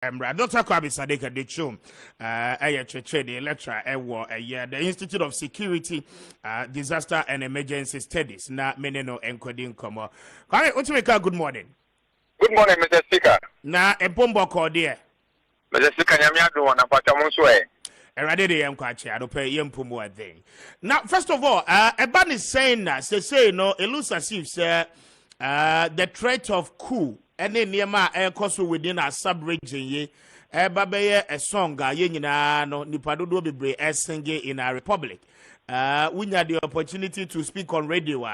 Dr. Kwabi Sadeka de Chum, the lecturer, the Institute of Security, Disaster and Emergency Studies, na meneno encoding como. Good morning. Good morning, Mr. Speaker. Na Epombo Cordia. Mr. Speaker, Yamiadu and Apatamuswe. Now, first of all, Eban is saying that, say, no, it looks as if, the threat of coup. Any nearma air cost within our sub-region ye, babaye a song, no nipadodo be singing in our republic. We had the opportunity to speak on radio,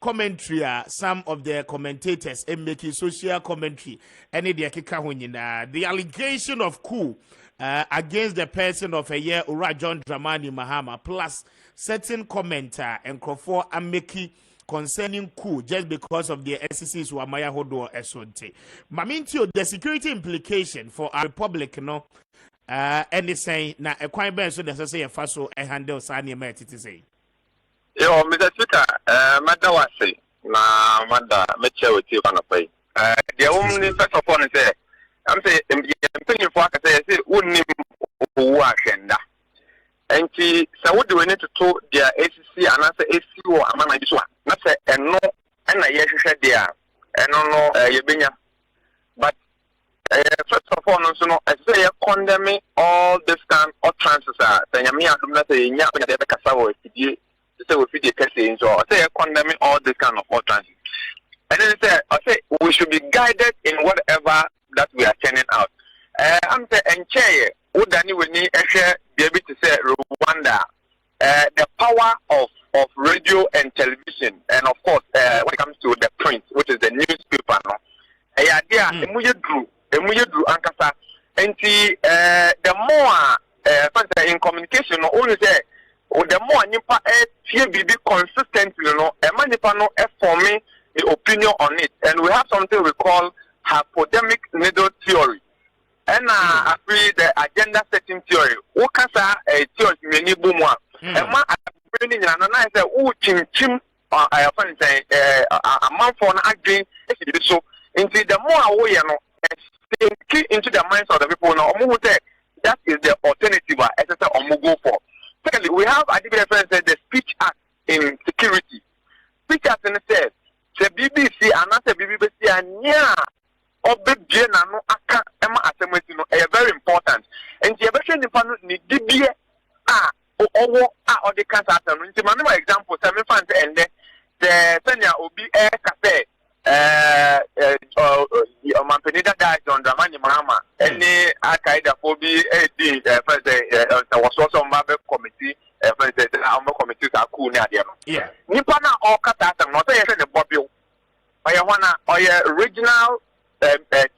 commentary, some of the commentators and making social commentary, any the allegation of coup against the person of a year Ura John Dramani Mahama, plus certain commenter and Crawford and making concerning coup just because of the SEC's Wamaya Hodo Esonte. Mamintio, the security implication for our republic, no, and they say, na a quite bad so that's a faso a handle Sani Met to say. Yo, Mr. Speaker, Madawasi, na Mada, Mecha with you on a pay. The only first of all, say, I'm saying, opinion for I say, wouldn't even work and that. And so what do we need to talk their ACC and answer ACO among this one? Not say and no and I yes said there and no Yabinya. But first of all, no I say condemning all this kind of transfers are saying me I'm not saying yeah when they casawo if say we feed the case so I say condemning all this kind of all transfers. And then I say we should be guided in whatever that we are turning out. I'm saying and chair would we need be able to say Rwanda, the power of radio and television, and of course, when it comes to the print, which is the newspaper, no, ankasa, and the more in communication, only say, the more nipa be consistently, nipa forming the opinion on it, and we have something we call hypodermic needle theory. And I feel the agenda setting theory. Who can say a theory many boom one? And my opinion, and I say, oh, chim, I often say, a month for an agreeing, so into the more way, key into the minds of the people now, that is the alternative as I go for. Secondly, we have a different the Speech Act in security. Speech Act in says, the BBC and not the BBC and yeah. No aka ema asemeti no very important and the version ni dibie owo or the cancer atem nti ma no example say me fan say the senior obi ka say manpenida died on Dramani Mahama any akaida for be first was also member committee first committee are cool near them yeah nipa na all kata atem no say the bobio oya regional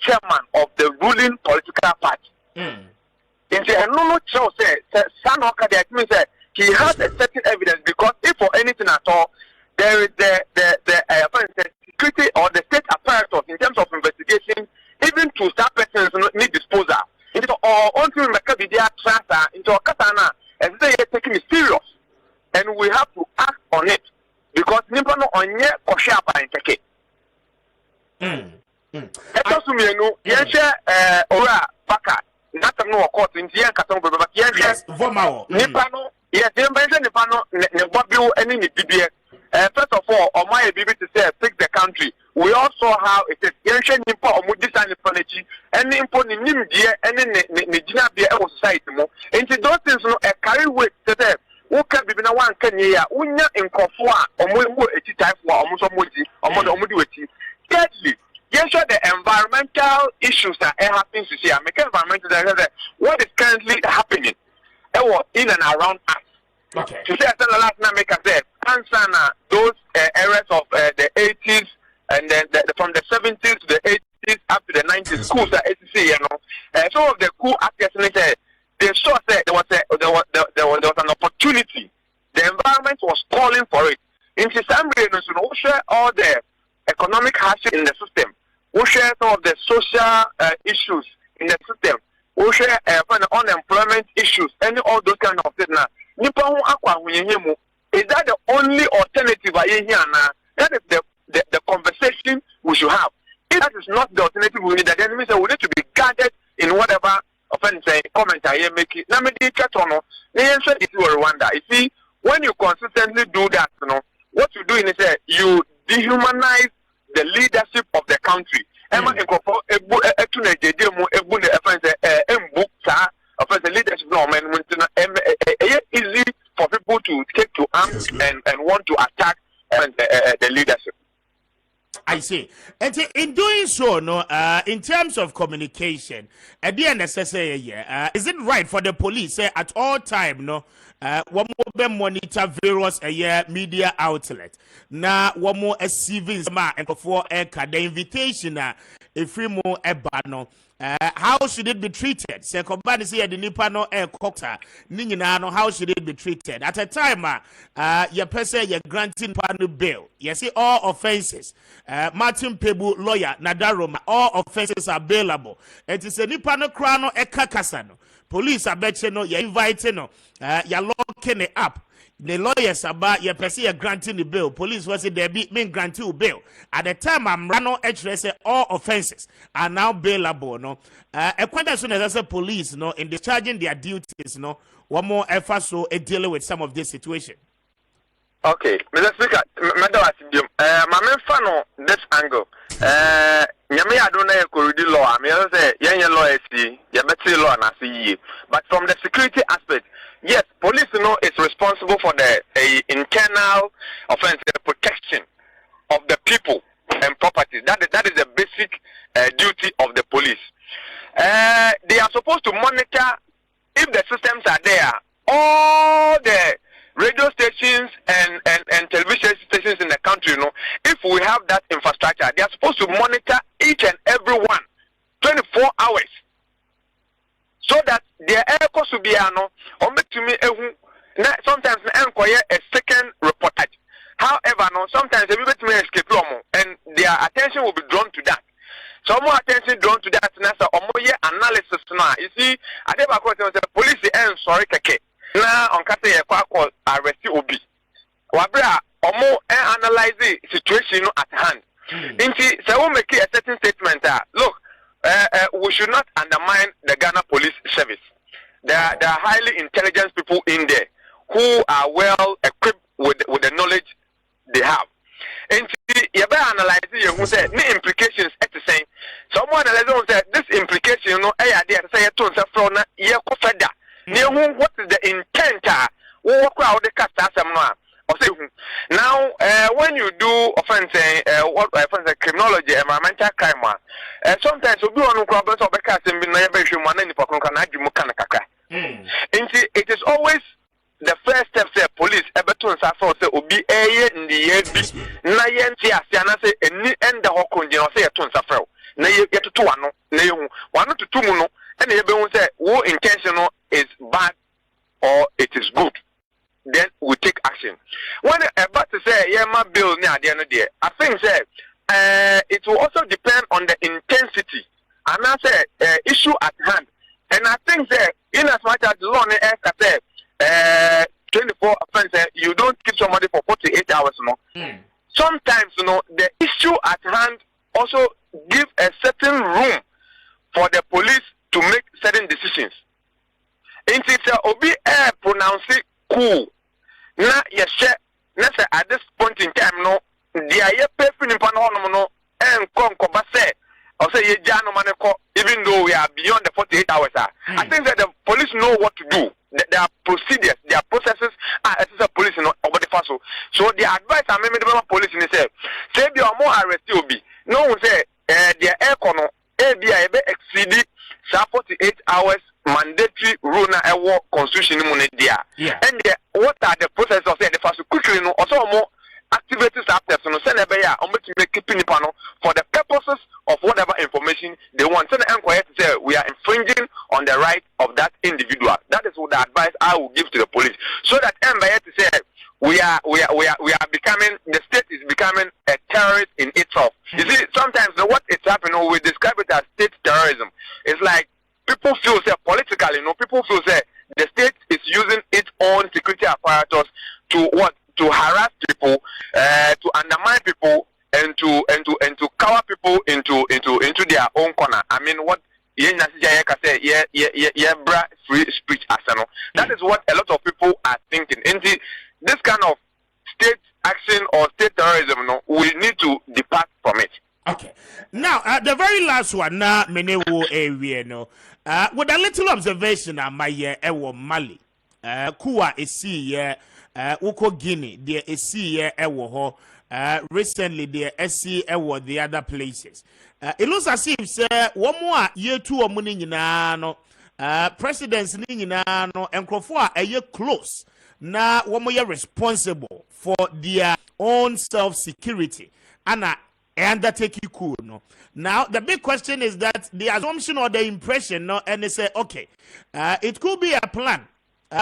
chairman of the ruling political party. In the no show say means that he has a certain evidence because if for anything at all there is the security or the state apparatus in terms of investigation, even to start persons need disposal. Into or until Makabidia transfer into a katana and they are taking it serious. And we have to act on it because Nippano on ye or sharp and take it. Ora Baka, not no court in the Katon, but yes, Vomao, Nipano, yes, the invention Nipano, Nebobio, and in the BBA. First of all, on my ability to say, fix the country. We also have it is Yanshan Nipo or Mudisa Nipanachi, and Nimpo Nimdia, and in the Gina Bia society. And those things a carry weight to them. Who can be no one can hear, Unya in Kofua, or Mumu, a type for Musomuti, or Modomuduti. Thirdly, yes, sure, the environmental issues that are happening to see, environmental, what is currently happening in and around us. Okay. To say, the last time, make us say, answer those eras of the 80s and then from the 70s to the 80s up to the 90s, schools are ACC, you know. Some of the coup actors, they saw that there was an opportunity. The environment was calling for it. In some reasons, we share all the economic hardship in the system. We share some of the social issues in the system. We share unemployment issues, and all those kind of things. Is that the only alternative? That is the conversation we should have. If that is not the alternative we need, then it means that we need to be guarded in whatever offense comment I make it. Now me dey chat on no. Answer is Rwanda. You see, when you consistently do that, what you do is that you dehumanize the leadership of the country. Emma Nkofo ebu etuna jeje mu ebu ne offense embu sa offense leadership no man easy for people to take to arms and want to attack the leadership. I see. And in doing so, no, in terms of communication, at the end, is it right for the police at all time, no, one more monitor various media outlet, now one more a civil and before the invitation, if we more a banner. How should it be treated? Say, Kobani say the Nipano air cockta, Ninginano, how should it be treated? At a time, your person, you're granting panu bail. You see, all offenses. Martin Pebu, lawyer, Nadaroma, all offenses are bailable. It is a Nipano crano e kakasano. Police are betting no, you're inviting no, you're locking it up. The lawyers about your person granting the bill. Police was it there mean granting you bail. At the time I'm running actually all offenses are now bailable. No, as soon as I say police, no, in discharging their duties, no, one more effort so dealing with some of this situation. Okay, Mr. Speaker, my main fan on this angle. Nyame adona e korudi law. I mean say yenye law esi, ye better law na see. But from the security aspect, yes, police is responsible for the internal offense protection of the people and property. That is the basic duty of the police. They are supposed to monitor if the systems are there. All the radio stations and television stations in the country, if we have that infrastructure, they are supposed to monitor each and every one 24 hours. So that their air cost will be to me sometimes enquire a second reportage. However, sometimes everybody may escape and their attention will be drawn to that. So more attention drawn to that analysis now. You see, I never the police sorry keke. Now on Kate call arrest Obi. Wabra analyze the situation at hand. So we make a certain statement look, we should not undermine the Ghana police service. There are highly intelligent people in there who are well equipped with the knowledge they have. And you better analyze it. Who said the implications at the same. Someone analyze that this implication, idea to say a tone of fraud, what is the intent? What crowd the cast now, when you do offense, criminology, environmental crime, sometimes we do on problems of the cast and be never human and it is always the first step. Say police, Everton Safo say Obi in the end, Nayan Tiana say any end the Hokun, say a ton Safro. Nay, get to 1 to 2 muno, and everyone say, who intentional is bad or it is good. Then we take action. When about to say, yeah, my bill near the end of the day, I think say, it will also depend on the intensity. And I say, issue at hand. And I think that in as much as the law said, 24 offense, you don't keep somebody for 48 hours, Sometimes, the issue at hand also give a certain room for the police to make certain decisions. It's Obi pronounce it coup. Na yes, at this point in time, the aye paying in Panono and Concoba say, or say Jano Maneko, even though we are beyond the 48 hours. I think that the police know what to do. There are procedures, there are processes as a police over the FASO. So the advice I made the police in the say you are more arrested Obi. No one say their air corner ABI exceeded 48 hours mandatory rule na ewo constitution mu ne dia and what are the processes of the first quickly no also more activities after so say na be ya o make keeping no for the purposes of whatever information they want. So the inquiry to say we are infringing on the right of that individual. That is what the advice I will give to the police, so that to say we are becoming, the state is becoming a terrorist in itself. You see, sometimes what is happening, we describe it as state terrorism. It's like people feel politically, people feel the state is using its own security apparatus to what? To harass people, to undermine people, and to cover people into their own corner. I mean, what Yenasiya free speech asano. That is what a lot of people are thinking. And this kind of state action or state terrorism, no, we need to depart from it. Okay. Now, the very last one, na menewo area no. With a little observation, my ewo Mali. Kuwa esi uko Guinea, the esi ewo ho. Recently, the esi ewo the other places. It looks as if one more year two or money no. Presidents ni no enkrofo a ye close. Na one more responsible for their own self-security. And that take you cool, no. Now the big question is that the assumption or the impression, no, and they say, okay, it could be a plan.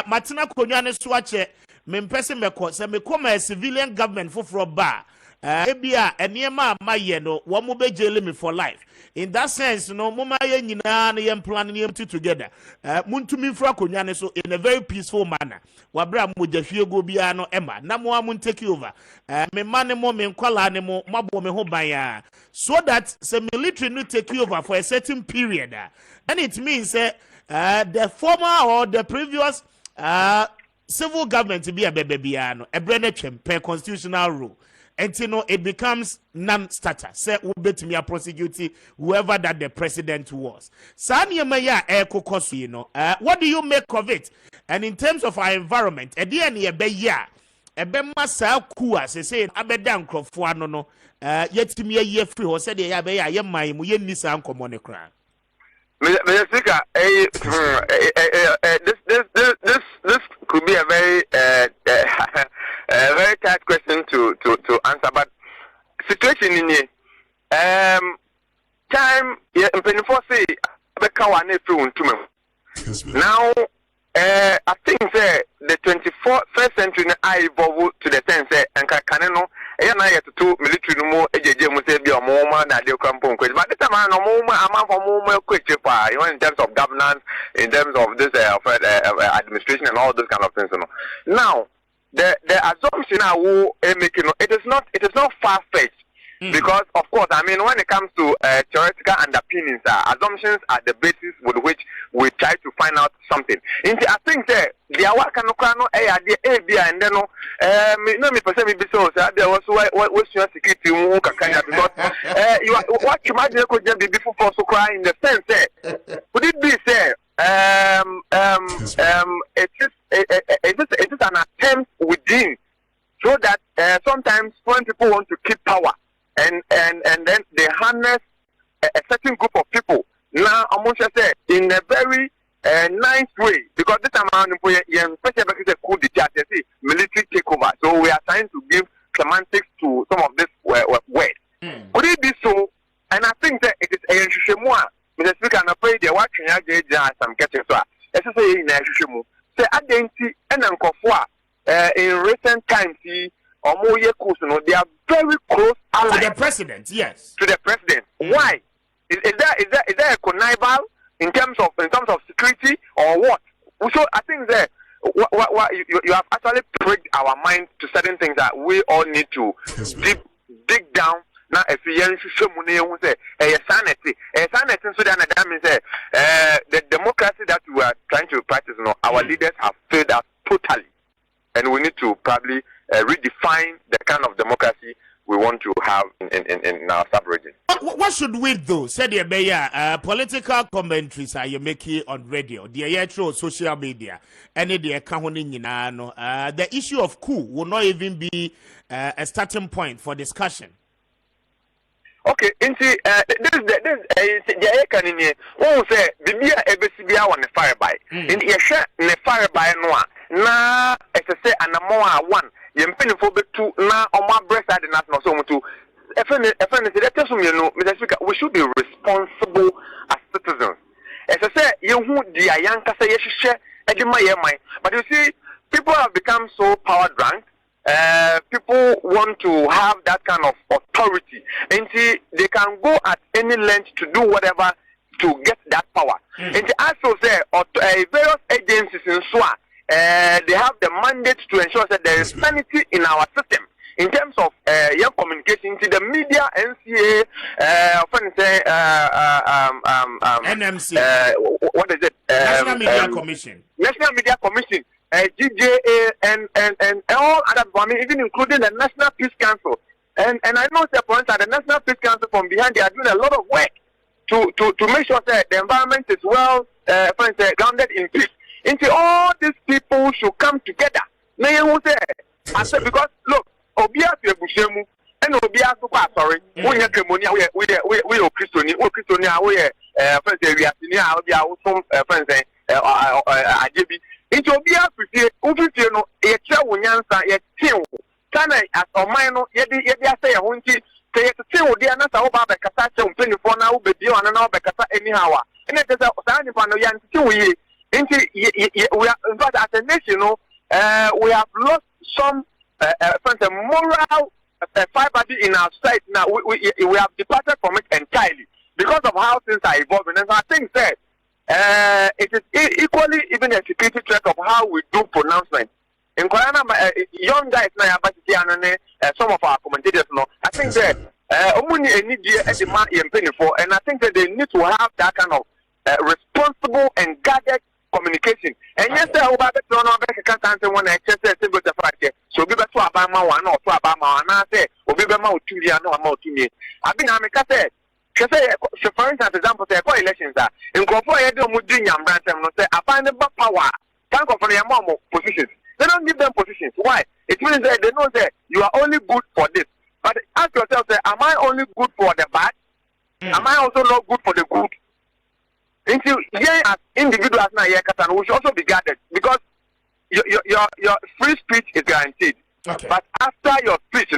Martina Konyane Swache, me person me ko se me come a civilian government for bar. Ebia eniema maye no, one mo be jail me for life. In that sense, no, mama ye nyina na yem plan yem together. Muntumi fra Konyane so in a very peaceful manner. Wabra mo jahwie go bia no ema. Na mo amun take over. Me mane mo me nkwala ne mo mabo me ho ban so that the military no take over for a certain period. And it means the former or the previous civil government to be a bebebiano, a brenetchem per constitutional rule. And you know it becomes non-starter. Say who bet me a prosecute whoever that the president was. Sanya maya eko kosu, you know. What do you make of it? And in terms of our environment, a dear near be ya. Ebe masa kuwa se say abedan krofo ano no yet me a year free or said ya be ya ye mai mu ye nisa ankomo ne kra. Mr. Speaker, this could be a very very tight question to answer, but situation in here time in 24 say now I think the 21st century I evolve to the sense and caneno na yet to military no more ejeje mo say bi o mo ma na de kwampon kwes but this time no mo ma am for mo kwechepa in terms of governance, in terms of this administration and all those kind of things, you know. Now the assumption I will make, you know, it is not far fetched. Because of course, I mean, when it comes to theoretical underpinnings, assumptions are the basis with which we try to find out something. I think the work can and then no me person be so there was what's your security because what you might be before so cry in the sense would it be say it is an attempt within so that sometimes when people want to keep power and then they harness a certain group of people. Now, I must say, in a very nice way, because this time around, coup d'etat, military takeover. So we are trying to give semantics to some of this words. Could it be so? And I think that it is a Shushamua. Mr. Speaker, I'm afraid they're watching some catching. So, as I say in a Shushamu, say, I didn't see an in recent times, they are very close allies to the president. Yes, to the president. Why? Is there a connivance in terms of security or what? So I think that what you have actually pricked our mind to certain things that we all need to dig down. Now, if you say sanity, so that means the democracy that we are trying to practice, you know, our leaders have failed us totally. And we need to probably redefine the kind of democracy we want to have in our sub-region. What should we do? Said the political commentaries are you making on radio, the through social media, and the issue of coup will not even be a starting point for discussion. Okay, this the can in here. One say Bibia Ebesibia on the fire by. In the share the fire by noa. Na as I say and more one. Yempin for two na on my breast I did not know so to Mr. Speaker, we should be responsible as citizens. As I say, you who the Ayanka say you share but you see, people have become so power drunk. People want to have that kind of authority, and see, they can go at any length to do whatever to get that power. And also say, various agencies in SWA, they have the mandate to ensure that there is sanity in our system. in terms of your communication to the media, NCA, NMC, what is it? National Media Commission. National Media Commission, GJA, and all other, I mean, even including the National Peace Council. And I know the point that the National Peace Council from behind, they are doing a lot of work to make sure that the environment is well grounded in peace. Into all these people should come together. I said, because look, Obia to Bushemu and Obia to sorry, we are Cremonia, we are Christian, we are friends, we are senior, we are some friends, Ajebi. Into Obia to say, Ubitino, a child, Yansa, a team, Kana as a minor, yet say a hunty, say a team, they are not all about the Cassacha, 24 now, but you are not Becassa anyhow. And it is a sign of an young 2 years. We are, in fact, as a nation, we have lost some moral fiber in our society. Now we have departed from it entirely because of how things are evolving. And so I think that it is equally even a security threat of how we do pronouncements. In Korean, young guys now, some of our commentators know. I think that and I think that they need to have that kind of responsible and guarded communication. And yes, I will bet on our back account when I just said the fact. So be better to Obama one or to Obama, and I say, or be better to me, I know about to me. I've been a so for instance, example, the elections are in Korea, Mudian Brantam, say, I find the power, can't go for the amount of positions. They don't give them positions. Why? It means that they know that you are only good for this. But ask yourself, say, am I only good for the bad? Am I also not good for the good? Until as individuals now, we should also be guarded because your free speech is guaranteed. Okay. But after your speech,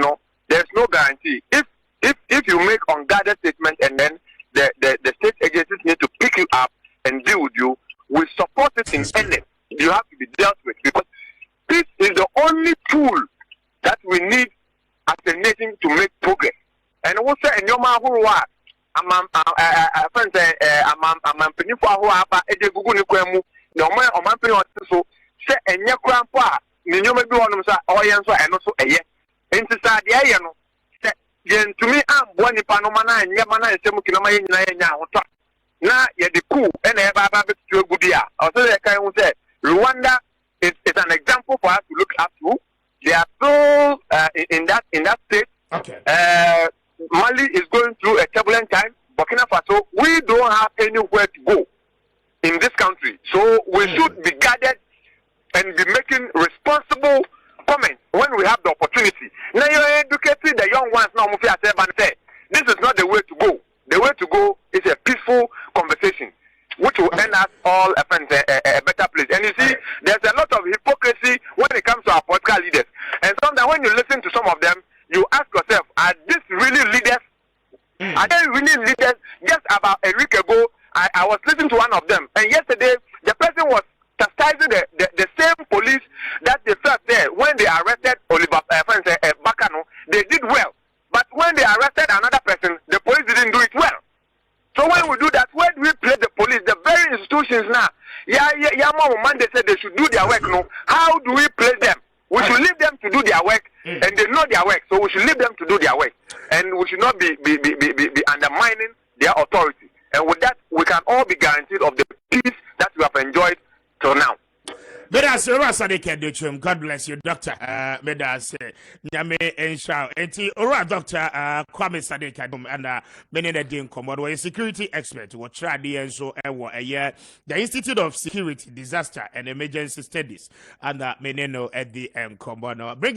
there's no guarantee. If you make unguarded statements and then the state agencies need to pick you up and deal with you, we support it in earnest. You have to be dealt with because this is the only tool that we need as a nation to make progress. And we say, and your man who are I'm penny for who are a Google Niquemu, no man or man penny so say and your grandpa, Nino may be on them, or answer and also a year. And to start the ayano. Then to me, I'm one in Panamana and Yamana and Semukina now, yet the coup and a Baba to a good year. Also, I can say Rwanda is an example for us to look up to. They are so in that state. Okay. Mali is going through a turbulent time. Burkina Faso, we don't have anywhere to go in this country. So we should be guarded and be making responsible comments when we have the opportunity. Now you're educating the young ones now, Mufia and say, this is not the way to go. The way to go is a peaceful conversation, which will end us all a better place. And you see, there's a lot of hypocrisy when it comes to our political leaders. And sometimes when you listen to some of them, you ask yourself, are these really leaders? Are they really leaders? Just about a week ago, I was listening to one of them. And yesterday, the person was chastising the same police that they felt there when they arrested Oliver Bakano. They did well. But when they arrested another person, the police didn't do it well. So when we do that, where do we place the police? The very institutions now. Man, they said they should do their work. No, how do we place them? We should leave them to do their work, and they know their work. So we should leave them to do their work, and we should not be undermining their authority. And with that, we can all be guaranteed of the peace that we have enjoyed till now. God bless you, Doctor. Nyame Ensha. Enti Ora Doctor Kwame Sadeka and many the Dean Commodore, a security expert, what tried the Enso a year, the Institute of Security, Disaster and Emergency Studies, and Meneno at the Commodore. Bring it